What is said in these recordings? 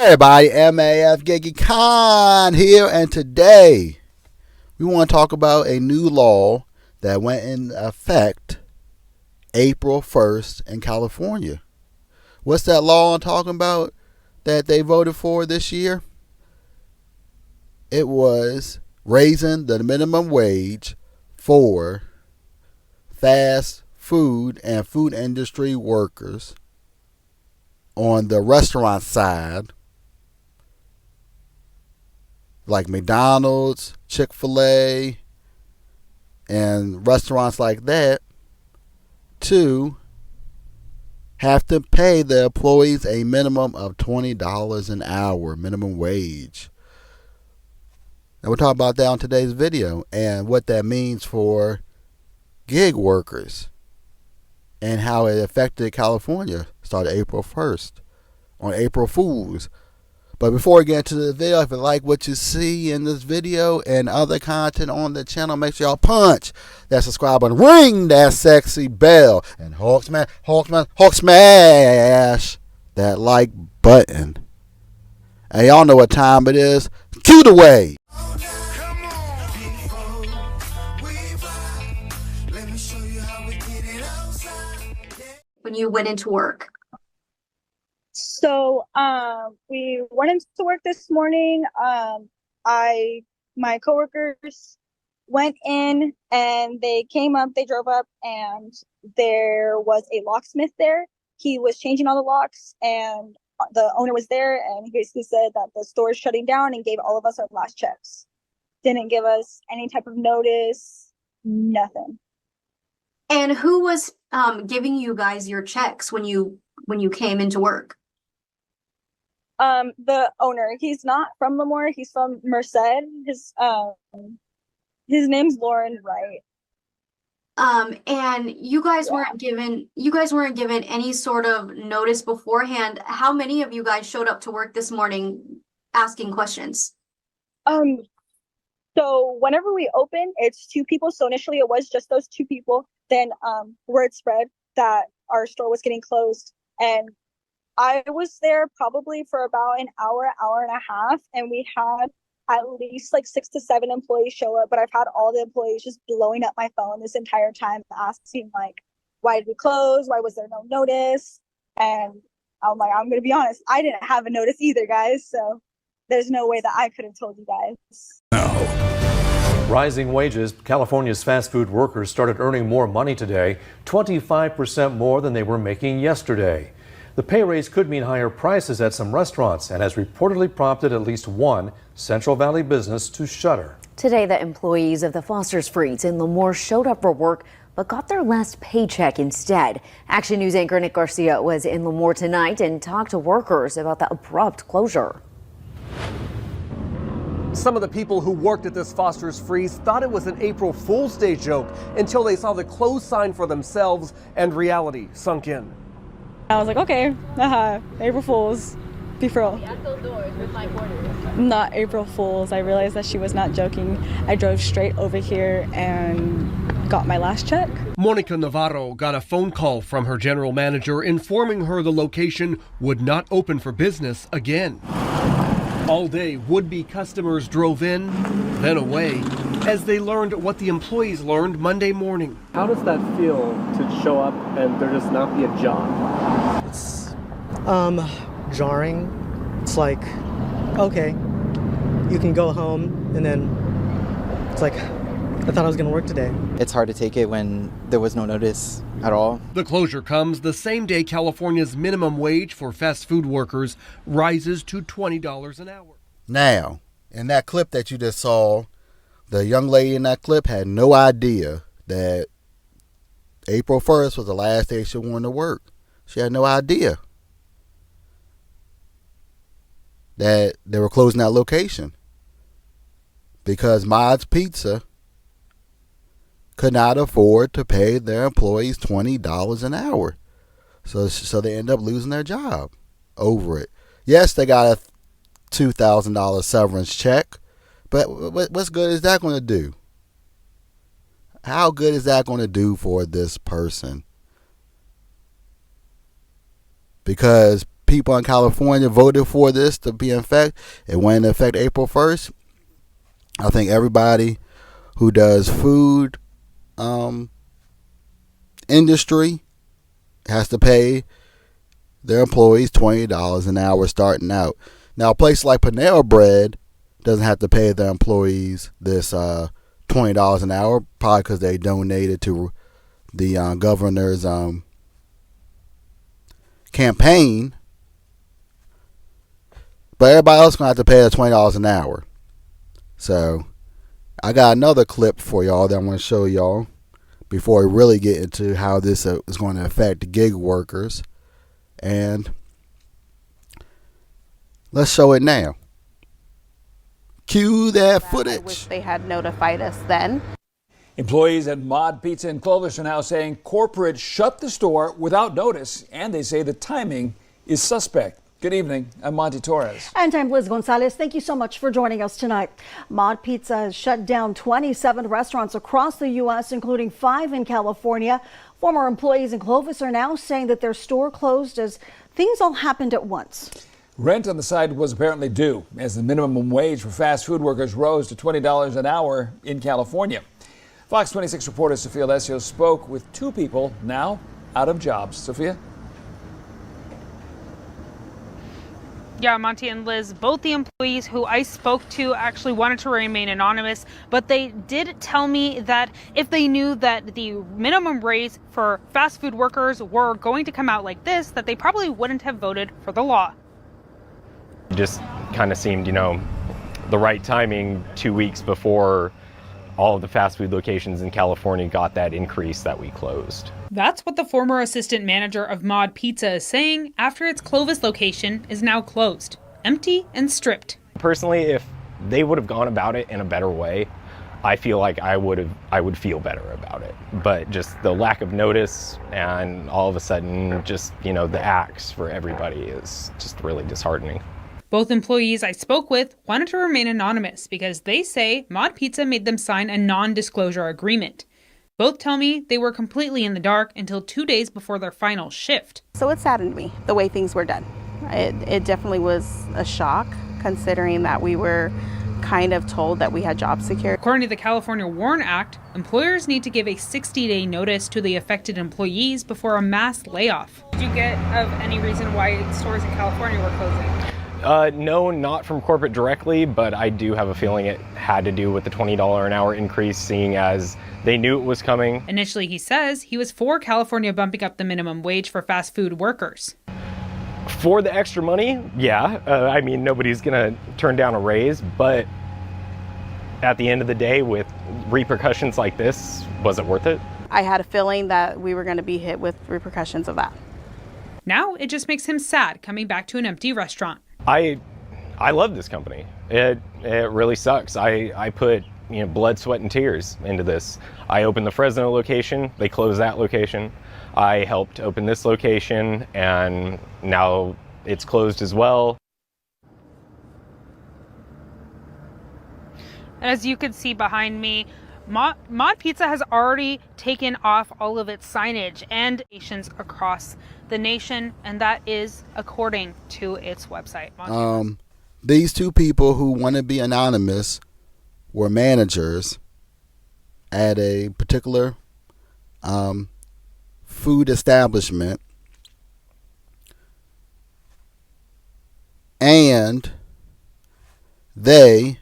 Hey everybody, MAF GigEcon here, and today we want to talk about a new law that went in effect April 1st in California. What's that law I'm talking about that they voted for this year? It was raising the minimum wage for fast food and food industry workers on the restaurant side, like McDonald's, Chick-fil-A, and restaurants like that, to have to pay the employees a minimum of $20 an hour, minimum wage. And we'll talk about that on today's video and what that means for gig workers and how it affected California started April 1st on April Fools. But before we get into the video, if you like what you see in this video and other content on the channel, make sure y'all punch that subscribe button, ring that sexy bell, and Hulk smash that like button. And y'all know what time it is. Cue the way. When you went into work? So we went into work this morning. My coworkers went in and they came up, they drove up, and there was a locksmith there. He was changing all the locks, and the owner was there, and he basically said that the store is shutting down and gave all of us our last checks. Didn't give us any type of notice, nothing. And who was giving you guys your checks when you came into work? The owner. He's not from Lemoore. He's from Merced. His name's Lauren Wright. And you guys weren't given any sort of notice beforehand. How many of you guys showed up to work this morning asking questions? So whenever we open, it's 2 people. So initially it was just those 2 people. Then word spread that our store was getting closed, and I was there probably for about an hour and a half, and we had at least like 6 to 7 employees show up. But I've had all the employees just blowing up my phone this entire time, asking like, why did we close? Why was there no notice? And I'm like, I'm gonna be honest, I didn't have a notice either, guys. So there's no way that I could have told you guys. Rising wages, California's fast food workers started earning more money today, 25% more than they were making yesterday. The pay raise could mean higher prices at some restaurants and has reportedly prompted at least one Central Valley business to shutter. Today, the employees of the Foster's Freeze in Lemoore showed up for work but got their last paycheck instead. Action News anchor Nick Garcia was in Lemoore tonight and talked to workers about the abrupt closure. Some of the people who worked at this Foster's Freeze thought it was an April Fool's Day joke until they saw the close sign for themselves and reality sunk in. I was like, okay, April Fools, be for real. Not April Fools. I realized that she was not joking. I drove straight over here and got my last check. Monica Navarro got a phone call from her general manager informing her the location would not open for business again. All day, would-be customers drove in, then away, as they learned what the employees learned Monday morning. How does that feel to show up and there just not be a job? It's jarring. It's like, okay, you can go home, and then it's like, I thought I was going to work today. It's hard to take it when there was no notice at all. The closure comes the same day California's minimum wage for fast food workers rises to $20 an hour. Now, in that clip that you just saw, the young lady in that clip had no idea that April 1st was the last day she wanted to work. She had no idea that they were closing that location because Mod's Pizza could not afford to pay their employees $20 an hour. So they end up losing their job over it. Yes, they got a $2,000 severance check, but what's good is that going to do? How good is that going to do for this person? Because people in California voted for this to be in effect. It went into effect April 1st. I think everybody who does food industry has to pay their employees $20 an hour starting out. Now, a place like Panera Bread doesn't have to pay their employees this $20 an hour, probably because they donated to the governor's campaign. But everybody else is going to have to pay the $20 an hour. So, I got another clip for y'all that I'm going to show y'all before we really get into how this is going to affect the gig workers. And let's show it now. Cue that footage. I wish they had notified us then. Employees at Mod Pizza in Clovis are now saying corporate shut the store without notice, and they say the timing is suspect. Good evening. I'm Monty Torres. And I'm Liz Gonzalez. Thank you so much for joining us tonight. Mod Pizza has shut down 27 restaurants across the U.S., including 5 in California. Former employees in Clovis are now saying that their store closed as things all happened at once. Rent on the site was apparently due as the minimum wage for fast food workers rose to $20 an hour in California. Fox 26 reporter Sophia Alessio spoke with 2 people now out of jobs. Sophia? Yeah, Monty and Liz, both the employees who I spoke to actually wanted to remain anonymous, but they did tell me that if they knew that the minimum raise for fast food workers were going to come out like this, that they probably wouldn't have voted for the law. It just kind of seemed, the right timing 2 weeks before all of the fast food locations in California got that increase that we closed. That's what the former assistant manager of Mod Pizza is saying after its Clovis location is now closed, empty and stripped. Personally, if they would have gone about it in a better way, I feel like I would feel better about it. But just the lack of notice and all of a sudden just, the axe for everybody is just really disheartening. Both employees I spoke with wanted to remain anonymous because they say Mod Pizza made them sign a non-disclosure agreement. Both tell me they were completely in the dark until 2 days before their final shift. So it saddened me the way things were done. It definitely was a shock considering that we were kind of told that we had job security. According to the California WARN Act, employers need to give a 60-day notice to the affected employees before a mass layoff. Did you get of any reason why stores in California were closing? No, not from corporate directly, but I do have a feeling it had to do with the $20 an hour increase, seeing as they knew it was coming. Initially, he says he was for California bumping up the minimum wage for fast food workers. For the extra money, yeah. Nobody's going to turn down a raise, but at the end of the day, with repercussions like this, was it worth it? I had a feeling that we were going to be hit with repercussions of that. Now it just makes him sad coming back to an empty restaurant. I love this company. It really sucks. I put blood, sweat, and tears into this. I opened the Fresno location. They closed that location. I helped open this location, and now it's closed as well. As you can see behind me, Mod Pizza has already taken off all of its signage and stations across the nation, and that is according to its website. These 2 people who want to be anonymous were managers at a particular food establishment, and they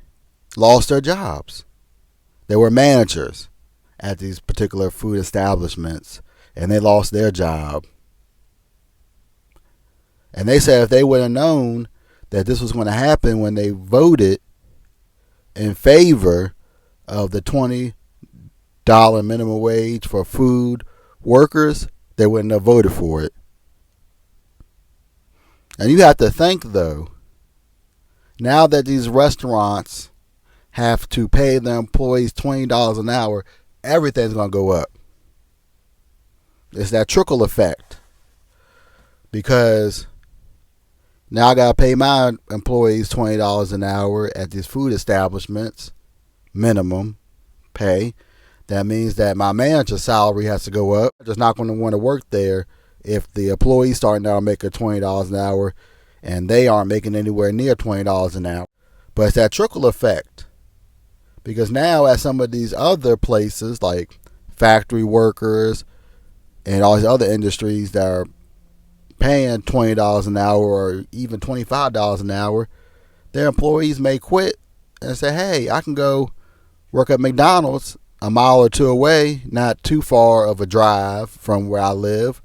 lost their jobs. They were managers at these particular food establishments, and they lost their job. And they said if they would have known that this was going to happen when they voted in favor of the $20 minimum wage for food workers, they wouldn't have voted for it. And you have to think, though, now that these restaurants have to pay their employees $20 an hour, everything's going to go up. It's that trickle effect. Because now I got to pay my employees $20 an hour at these food establishments, minimum pay. That means that my manager's salary has to go up. They're just not going to want to work there if the employees starting out making $20 an hour and they aren't making anywhere near $20 an hour. But it's that trickle effect. Because now at some of these other places like factory workers and all these other industries that are paying $20 an hour or even $25 an hour, their employees may quit and say, hey, I can go work at McDonald's a mile or two away, not too far of a drive from where I live,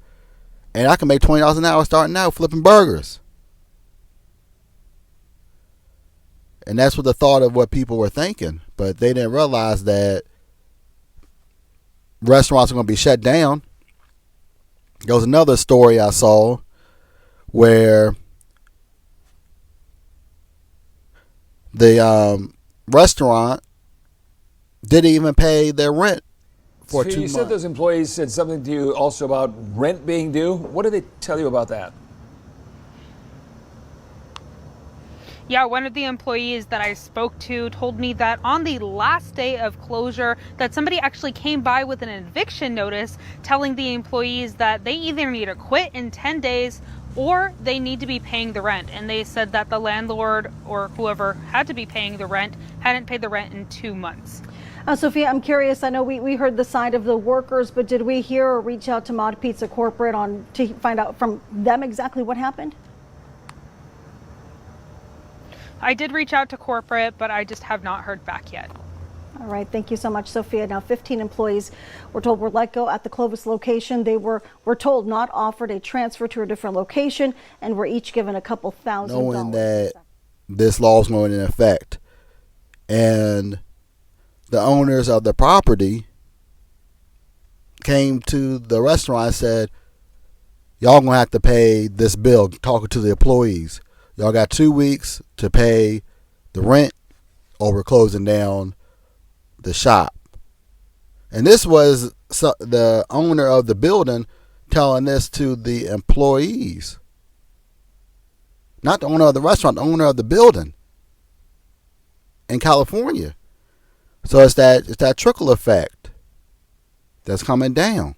and I can make $20 an hour starting out flipping burgers. And that's what the thought of what people were thinking. But they didn't realize that restaurants are going to be shut down. There was another story I saw where the restaurant didn't even pay their rent for 2 months. You said those employees said something to you also about rent being due. What did they tell you about that? Yeah, one of the employees that I spoke to told me that on the last day of closure that somebody actually came by with an eviction notice telling the employees that they either need to quit in 10 days or they need to be paying the rent. And they said that the landlord or whoever had to be paying the rent hadn't paid the rent in 2 months. Sophia, I'm curious. I know we heard the side of the workers, but did we hear or reach out to Mod Pizza Corporate to find out from them exactly what happened? I did reach out to corporate, but I just have not heard back yet. All right. Thank you so much, Sophia. Now, 15 employees were told were let go at the Clovis location. They were told not offered a transfer to a different location and were each given a couple $1,000. Knowing that this law is going into effect. And the owners of the property came to the restaurant and said, y'all going to have to pay this bill, talking to the employees. Y'all got 2 weeks to pay the rent or we're closing down the shop. And this was the owner of the building telling this to the employees. Not the owner of the restaurant, the owner of the building in California. So it's that trickle effect that's coming down.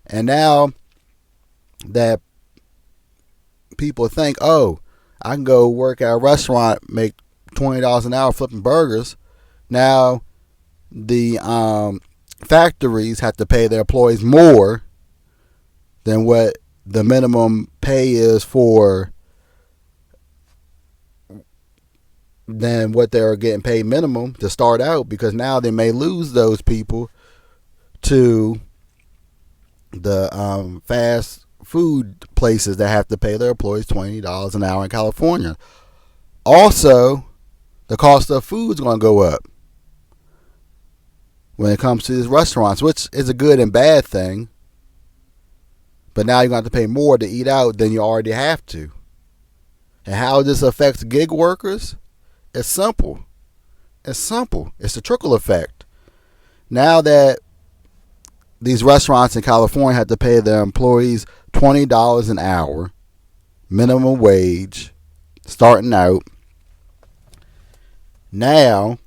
And now that people think, oh, I can go work at a restaurant, make $20 an hour flipping burgers. Now the factories have to pay their employees more than what the minimum pay is than what they're getting paid minimum to start out, because now they may lose those people to the fast food places that have to pay their employees $20 an hour in California. Also, the cost of food is going to go up when it comes to these restaurants, which is a good and bad thing. But now you're going to have to pay more to eat out than you already have to. And how this affects gig workers? It's simple. It's simple. It's the trickle effect. Now that these restaurants in California have to pay their employees $20 an hour, minimum wage, starting out. Now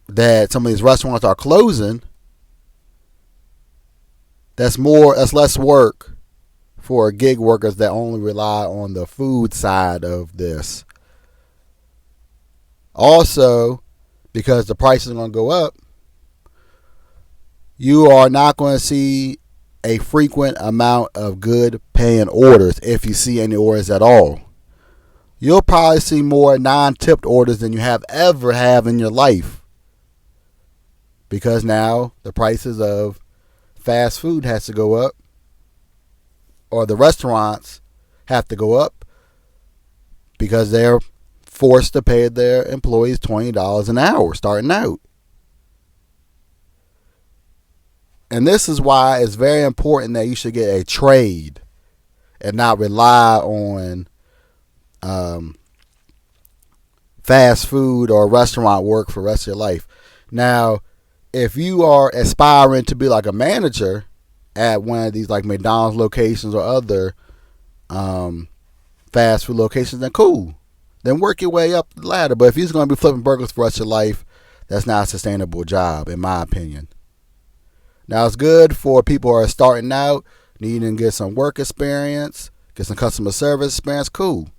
that some of these restaurants are closing, that's less work for gig workers that only rely on the food side of this. Also, because the prices are going to go up, you are not going to see a frequent amount of good paying orders, if you see any orders at all. You'll probably see more non-tipped orders than you have ever in your life, because now the prices of fast food has to go up, or the restaurants have to go up because they're forced to pay their employees $20 an hour starting out. And this is why it's very important that you should get a trade and not rely on fast food or restaurant work for the rest of your life. Now, if you are aspiring to be like a manager at one of these like McDonald's locations or other fast food locations, then cool. Then work your way up the ladder. But if you're going to be flipping burgers for the rest of your life, that's not a sustainable job, in my opinion. Now, it's good for people who are starting out, needing to get some work experience, get some customer service experience, cool.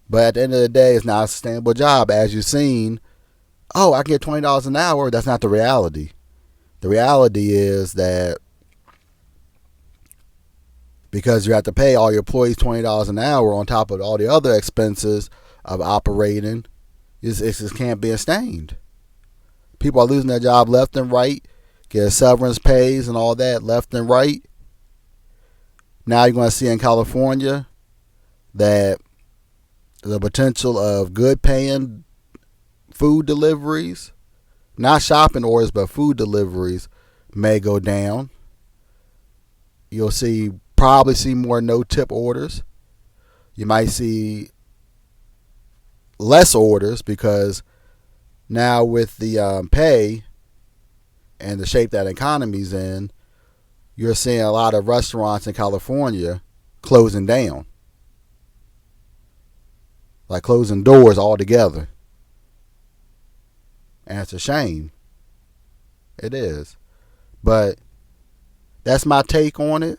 But at the end of the day, it's not a sustainable job. As you've seen, oh, I can get $20 an hour. That's not the reality. The reality is that because you have to pay all your employees $20 an hour on top of all the other expenses of operating, it just can't be sustained. People are losing their job left and right, get severance pays and all that left and right. Now you're going to see in California that the potential of good paying food deliveries, not shopping orders, but food deliveries, may go down. You'll probably see more no-tip orders. You might see less orders because now with the pay and the shape that economy's in, you're seeing a lot of restaurants in California closing down. Like closing doors altogether. And it's a shame. It is. But that's my take on it.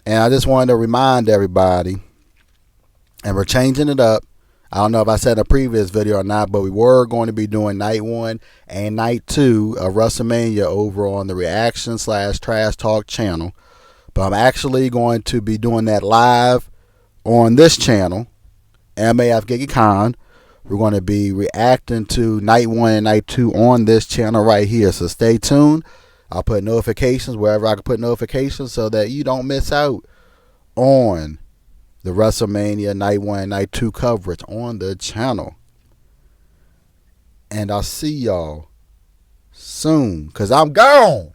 And I just wanted to remind everybody, and we're changing it up. I don't know if I said in a previous video or not, but we were going to be doing night 1 and night 2 of WrestleMania over on the Reaction/Trash Talk channel. But I'm actually going to be doing that live on this channel, MAF GigEcon. We're going to be reacting to night 1 and night 2 on this channel right here. So stay tuned. I'll put notifications wherever I can put notifications so that you don't miss out on the WrestleMania night 1 and night 2 coverage on the channel. And I'll see y'all soon, because I'm gone.